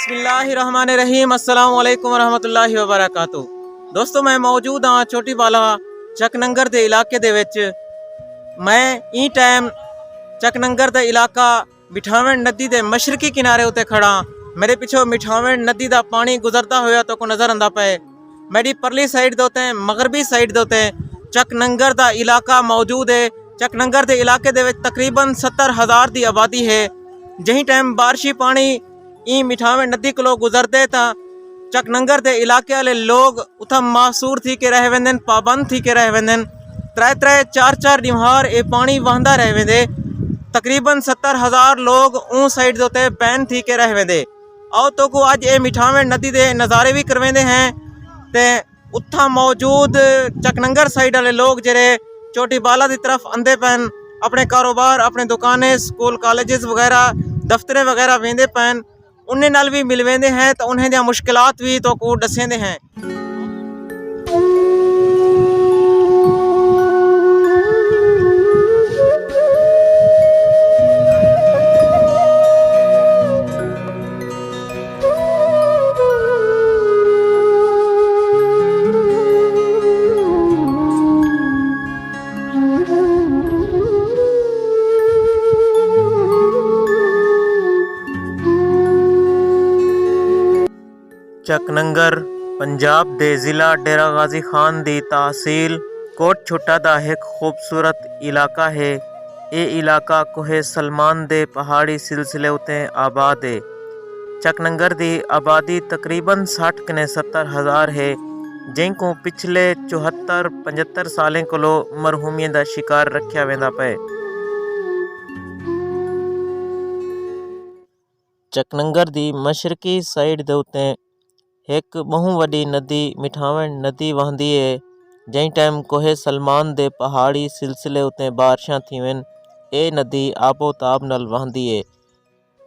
बिस्मिल्लाहिर्रहमानिर्रहीम अस्सलाम वालेकुम रहमतुल्लाहि व बरकातुहू। दोस्तों मैं मौजूद हाँ छोटी बाला चकनंगर दे इलाके दे विच। मैं ई टाइम चकनंगर दा इलाका मिठावण नदी दे मशरकी किनारे उत्ते खड़ा। मेरे पिछो मिठावण नदी दा पानी गुजरता होया तो को नज़र आंदा पे। मेरी परली साइड दे उत्ते मगरबी साइड दे उत्ते चकनंगर दा इलाका मौजूद है। चकनंगर दे इलाके दे विच तकरीबन 70,000 दी आबादी है। जहीं टाइम बारिशी पानी ई मिठावण नदी को गुजरते ता चकनंगर दे इलाके वाले लोग उथा मासूर थी के रह वेंदन, पाबंद थी के रह वेंदन। 3-3 4-4 ॾींहं ये पानी वहंदा रह वेंदे। तकरीबन 70,000 लोग ऊं साइड दे उत्ते बैन थी के रह वेंदे। आओ तो को अज ये मिठावण नदी दे नज़ारे भी करवेंदे हैं ते उथा मौजूद चकनंगर साइड वाले लोग जेरे चोटी बाला की तरफ आंदे पैन, अपने कारोबार, अपने दुकानें, स्कूल, कॉलेजेस वगैरह, दफ्तरे वगैरह वेंदे पैन, उन्हें नाल भी मिल वेंदे हैं तो उन्हें दियां मुश्किलात भी तो को दसेंदे हैं। चकनंगर पंजाब दे ज़िला डेरा गाजी खान दी तहसील कोट छोटा दा एक खूबसूरत इलाका है। ये इलाका कोहे सलमान दे पहाड़ी सिलसिले उते आबाद है। चकनंगर दी आबादी तकरीबन 60-70,000 है, जिनको पिछले 74-75 सालें कोलो मरहूमियत दा शिकार रखा वेंदा पे। चकनंगर दी मशरकी साइड दे उते एक बहु वडी नदी मिठावण नदी वहंदी है। जहीं टाइम कोहे सलमान दे पहाड़ी सिलसिले उते बारिशां थी वन, ये नदी आबो ताब नाल वहंदी है,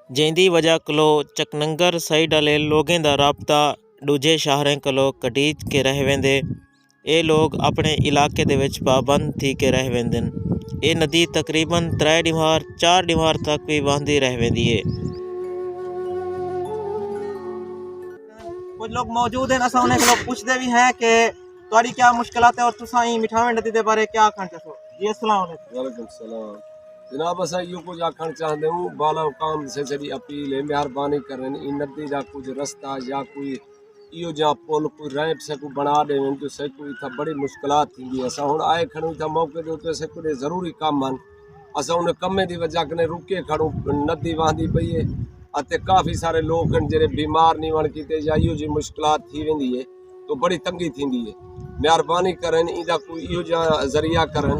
जिंदी वजह कोलो चकनंगर साइड वाले लोगों दा राबता दूजे शहरों कोलो कटीज के रह वेंदे। ये लोग अपने इलाके दे विच पाबंद थी के रह वेंदन। ये नदी तकरीबन 3-4 ॾींहं तक भी वहंदी रह वेंदी है। कुछ लोग मौजूद हैं, असा उन्हें लोग पूछते भी हैं कि तुम्हारी क्या मुश्किलात है और तुसा ही मिठावण नदी के बारे क्या आखना चाहो जी। अस्सलाम वालेकुम जनाब, असा यो कुछ आखण चाहते हूँ बाला हुकाम से सड़ी अपील है, मेहरबानी करें इन नदी का कुछ रास्ता या कोई इो जा पुल कोई रैंप से को बना देवें तो से कोई इतना बड़ी मुश्किलात थी। असा हुण आए खड़ू था मौके के उत्ते से कोई जरूरी काम आन, असा उन कमे की वजह कने रुके खड़ू। नदी वहंदी पई है अते काफ़ी सारे लोग जेरे बीमार नहीं वण कीते या इो जी मुश्किलात थी वेंदी है तो बड़ी तंगी थींदी है। मेहरबानी करें इंदा कोई इो जा जरिया करें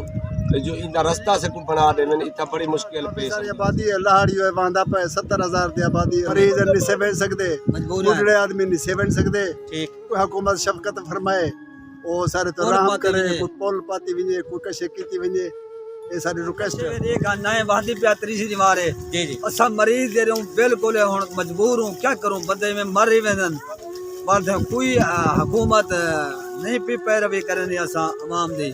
जो इंदा रास्ता से को बना देवें, इतना बड़ी मुश्किल पेश है। आबादी है लहाड़ी है वहां पे 70,000 दी आबादी है। मरीज नहीं सेवन सकते, बुढ़े आदमी नहीं सेवन सकते। कोई हुकूमत शफकत फरमाए ओ सारे तो राम करे, कोई पुल पाती विने, कोई कशे कीती विने, ये सारी रिक्वेस्ट है। ये गाना है वादी पे तीसरी दीवार है जी। असा मरीज दे रहूं बिल्कुल हुन मजबूर हूं, क्या करूं, बदे में मर ही वेंदन। पर कोई हुकूमत नहीं पी पैरवी करनी असा अवाम दी।